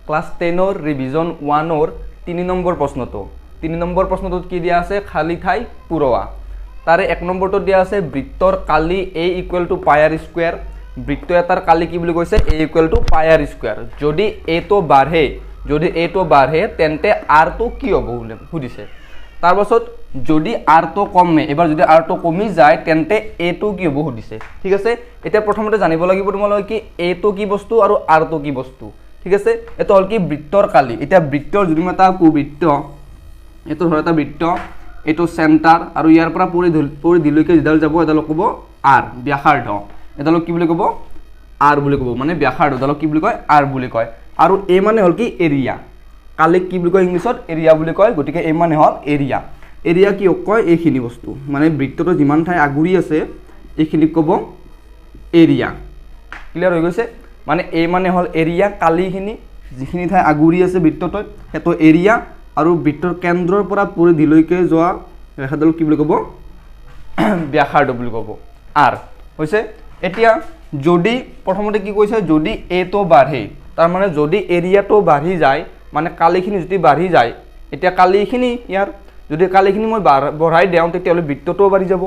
class 10 revision 1 3 নম্বর প্রশ্নটো 3 নম্বর প্রশ্নটো কি দিয়া আছে খালি ঠাই পুরোয়া তারে 1 নম্বরটো দিয়া আছে বৃত্তর কালি a = পাই r স্কয়ার বৃত্ত এটার কালি কি বলি কইছে a = পাই r স্কয়ার যদি a তো বাড়ে তেন্তে r তো কি হবে বলে বুঝিছে তার পাছত যদি r তো কমে এবার যদি r তো কমি যায় তেন্তে a তো কি হবে বুঝিছে ঠিক আছে এটা প্রথমতে জানিব লাগিব তোমালোকে কি a তো কি বস্তু আৰু r তো কি বস্তু ঠিক আছে এটা হল কি বৃত্তৰ কালি এটা বৃত্তৰ যদি মাতা কুবৃত্ত এটো ধৰ এটা বৃত্ত এটো সেন্টাৰ আৰু ইয়াৰ পৰা পৰিধিলৈকে যেডাল যাব এডাল কব r ব্যাসাৰ্ধ এডাল কি বুলি কব r বুলি কব মানে ব্যাসাৰ্ধ এডাল কি বুলি কয় r বুলি কয় আৰু a মানে হল কি এৰিয়া কালি কি বুলি কয় ইংলিছত এৰিয়া বুলি কয় গটিকে a মানে হল এৰিয়া এৰিয়া কি কয় এইখিনি বস্তু মানে বৃত্তটো যিমান ঠাই আগুৰি আছে এইখিনি কব এৰিয়া ক্লিয়াৰ হৈ গৈছে মানে a মানে হল এৰিয়া কালিখিনি যিখিনি ঠাই আগুৰি আছে বৃত্তটো হেতো এৰিয়া আৰু বৃত্তৰ কেন্দ্ৰৰ পৰা পৰিধিলৈকে যোৱা ৰেখাডাল কি বুলি কব ব্যাসাৰ্ধ বুলি কব r হৈছে এতিয়া যদি প্ৰথমতে কি কৈছে যদি a তো বাঢ়ে তাৰ মানে যদি এৰিয়াটো বাঢ়ি যায় মানে কালিখিনি যদি বাঢ়ি যায় এতিয়া কালিখিনি ইয়াৰ যদি কালিখিনি মই বঢ়াই দিওঁ তেতিয়ালে বৃত্তটো বাঢ়ি যাব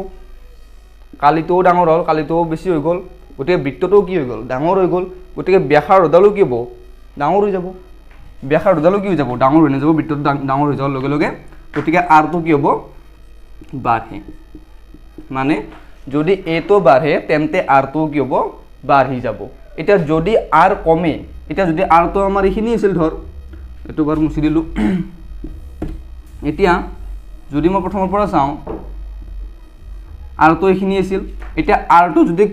কালিটো ডাঙৰ হল কালিটো বেছি হৈ গল গটিকে বৃত্তটো কি হৈ গল ডাঙৰ হৈ গল গটিকে ব্যাসাৰ্ধডালো কি হ'ব ডাঙৰ হৈ যাব ব্যাসাৰ্ধডালো কি হৈ যাব ডাঙৰ হৈ যাব বৃত্তটো ডাঙৰ হৈ যোৱাৰ লগে লগে গটিকে r তো কি হ'ব বাঢ়ে মানে যদি a তো বাঢ়ে তেন্তে r তো কি হ'ব বাঢ়ি যাব এতিয়া যদি r কমে এতিয়া যদি r তো আমাৰ এখিনি আছিল ধৰ এটো বাৰ মুছি দিলু এতিয়া যদি মই প্ৰথমৰ পৰা চাওঁ r তো এখিনি আছিল এতিয়া r তো যদি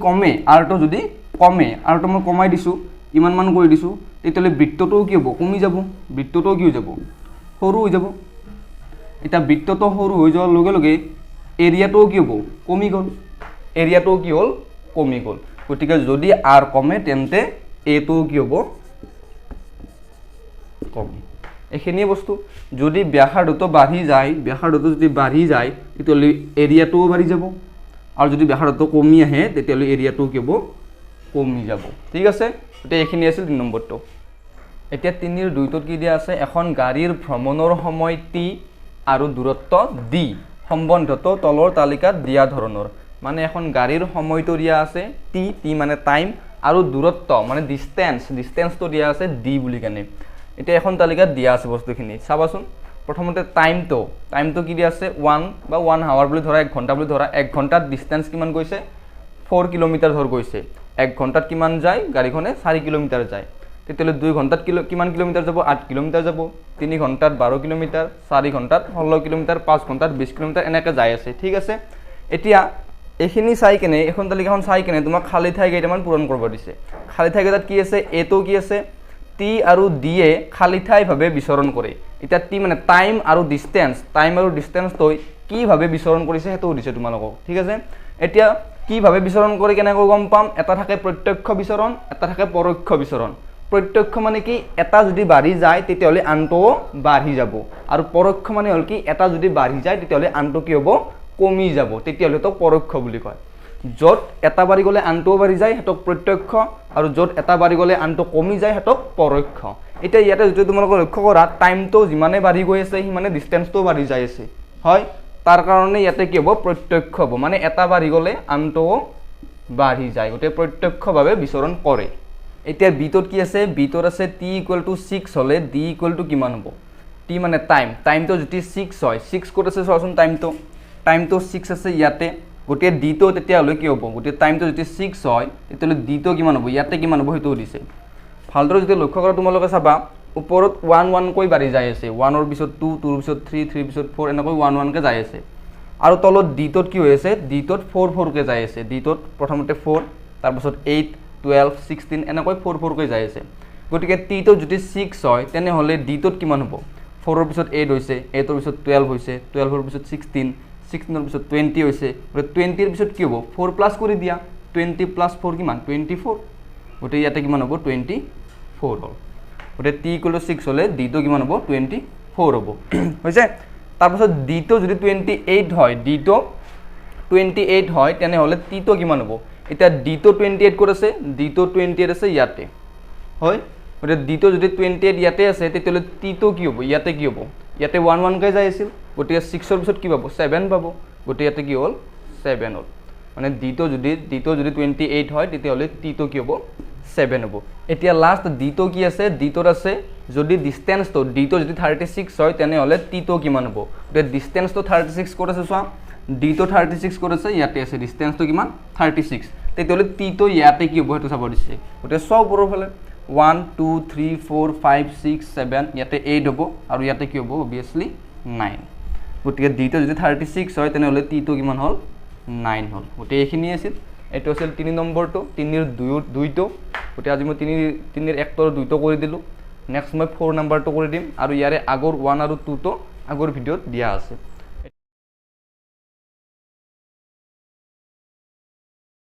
কমে r তো মই কমাই দিছো ইমান মান কৰি দিছো তেতিয়ালে বৃত্তটো কি হ'ব কমি যাব বৃত্তটো কি হৈ যাব সৰু হৈ যাব এটা বৃত্তটো সৰু হৈ যোৱাৰ লগে লগে এৰিয়াটো কি হ'ব কমি গল এৰিয়াটো কি হল কমি গল গতিকে যদি r কমে তেন্তে a তো কি হ'ব কমে এখিনি বস্তু যদি ব্যাসাৰ্ধটো বাঢ়ি যায় তেতিয়ালে এৰিয়াটো বাঢ়ি যাব আৰু যদি ব্যাসাৰ্ধটো কমি আহে তেতিয়ালে এৰিয়াটো কি হ'ব কমি যাব ঠিক আছে এটা এখিনি আছিল 3 নম্বৰটো এতিয়া 3 ৰ 2 কি দিয়া আছে এখন গাড়ীৰ ভ্ৰমণৰ সময় t আৰু দূৰত্ব d সম্বন্ধটো তলৰ তালিকাত দিয়া ধৰণৰ মানে এখন গাড়ীৰ সময়টো দিয়া আছে t মানে টাইম আৰু দূৰত্ব মানে ডিসটেন্সটো দিয়া আছে d বুলি কেনে এটা এখন তালিকাত দিয়া আছে বস্তুখিনি চাবাচোন প্ৰথমতে টাইমটো কি দিয়া আছে 1 বা 1 আৱাৰ বুলি ধৰা 1 ঘণ্টা বুলি ধৰা 1 ঘণ্টাত ডিসটেন্স কিমান গৈছে 4 কিলোমিটাৰ ধৰ গৈছে 1 ঘণ্টাত কিমান যায় গাড়ীখনে 4 কিলোমিটাৰ যায় তেতিয়ালে 2 ঘণ্টাত কিমান কিলোমিটাৰ যাব 8 কিলোমিটাৰ যাব 3 ঘণ্টাত 12 কিলোমিটাৰ 4 ঘণ্টাত 16 কিলোমিটাৰ 5 ঘণ্টাত 20 কিলোমিটাৰ এনেকৈ যায় আছে ঠিক আছে এতিয়া এখিনি চাই কেনে এখন তালিকাখন চাই কেনে তোমাক খালি ঠাই কেইটামান পূৰণ কৰিব দিছে খালি ঠাই কেইটাত কি আছে a তো কি আছে t আৰু d এ খালি ঠাই ভাবে বিচৰণ কৰে এটা t মানে টাইম আৰু ডিসটেন্স তো কি ভাবে বিচৰণ কৰিছে হেতু দিছে তোমালোকক ঠিক আছে এতিয়া কি ভাবে বিচৰণ কৰে কেনেকৈ গম পাম এটা থাকে প্ৰত্যক্ষ বিচৰণ এটা থাকে পৰোক্ষ বিচৰণ প্ৰত্যক্ষ মানে কি এটা যদি বাঢ়ি যায় তেতিয়ালে আনটো বাঢ়ি যাব আৰু পৰোক্ষ মানে হল কি এটা যদি বাঢ়ি যায় তেতিয়ালে আনটো কি হ'ব কমি যাব তেতিয়ালে তো পৰোক্ষ বুলি কয় যত এটা বাঢ়ি গলে আনটো বাঢ়ি যায় হেতক প্ৰত্যক্ষ আৰু যত এটা বাঢ়ি গলে আনটো কমি যায় হেতক পৰোক্ষ এটা ইয়াতে যদি তোমালোক লক্ষ্য কৰা টাইমটো যিমানে বাঢ়ি গৈ আছে সিমানে ডিসটেন্সটো বাঢ়ি যায় আছে হয় তাৰ কাৰণে ইয়াতে কি হ'ব প্ৰত্যক্ষ হ'ব মানে এটা বাঢ়ি গলে আনটো বাঢ়ি যায় গতে প্ৰত্যক্ষভাৱে বিচৰণ কৰে এতিয়া বিটোত কি আছে বিটোত আছে t = 6 হলে d = কিমান হ'ব t মানে টাইমটো যদি 6 হয় 6 ক'ত আছে চোৱাচোন টাইমটো 6 আছে ইয়াতে গটে d তো তেতিয়া হলে কি হ'ব গটে টাইমটো যদি 6 হয় তেতিয়ালে d তো কিমান হ'ব ইয়াতে কিমান হ'ব হেতু দিছে ভালদৰে যদি লক্ষ্য কৰা তোমালোকে চাবা ওপৰত 1 কৈ বাঢ়ি যায় আছে 1 ৰ পিছত 2 2 ৰ পিছত 3 3 ৰ পিছত 4 এনেকৈ 1 কে যায় আছে আৰু তলত d তোত কি হৈ আছে d তোত 4 কে যায় আছে d তোত প্ৰথমতে 4 তাৰ পিছত 8 12 16 এনেকৈ 4 কে যায় আছে গটিকে t তো যদি 6 হয় তেনে হলে d তোত কিমান হ'ব 4 ৰ পিছত 8 হৈছে 8 ৰ পিছত 12 হৈছে 12 ৰ পিছত 16 16 ৰ পিছত 20 হৈছে 20 ৰ পিছত কি হ'ব 4 প্লাস কৰি দিয়া 20 প্লাস 4 কিমান 24 গটে ইয়াতে কিমান হ'ব 24 হ'ল গটে t = 6 হলে d তো কিমান হ'ব 24 হ'ব হৈছে তাৰ পিছত d তো যদি 28 হয় d তো 28 হয় তেনে হলে t তো কিমান হ'ব এটা d তো 28 ক'ত আছে d তো 28 আছে ইয়াতে হয় গতিকে ডিটো যদি 28 ইয়াতে আছে তেতিয়াহ'লে টিটো কি হ'ব ইয়াতে কি হ'ব ইয়াতে 1 1 কৈ যাই আছিল গতিকে 6 ৰ পিছত কি পাব 7 পাব গতিকে ইয়াতে কি হ'ল 7 হ'ল মানে ডিটো যদি 28 হয় তেতিয়াহ'লে টিটো কি হ'ব 7 হ'ব এতিয়া লাষ্ট ডিটো কি আছে ডিটোৰ আছে যদি ডিসটেন্সটো ডিটো যদি 36 হয় তেনেহ'লে টিটো কিমান হ'ব গতিকে ডিসটেন্সটো 36 ক'ত আছে চোৱা ডিটো 36 ক'ত আছে ইয়াতে আছে ডিসটেন্সটো কিমান 36 তেতিয়াহ'লে টিটো ইয়াতে কি হ'ব হেতু চাব দিছে গতিকে সব ওপৰৰ ফালে 1 2 3 4 5 6 7 ইয়াতে 8 হ'ব আৰু ইয়াতে কি হ'ব obviously 9 গতিকে ডিটো যদি 36 হয় তেনেহ'লে টিটো কিমান হ'ল 9 হ'ল গতিকে এইখিনি আছিল এটো আছিল 3 নম্বৰটো 3 ৰ 2টো গতিকে আজি মই 3 ৰ 1 ৰ 2টো কৰি দিলোঁ নেক্সট মই 4 নম্বৰটো কৰি দিম আৰু ইয়াৰে আগৰ 1 আৰু 2 টো আগৰ ভিডিঅ'ত দিয়া আছে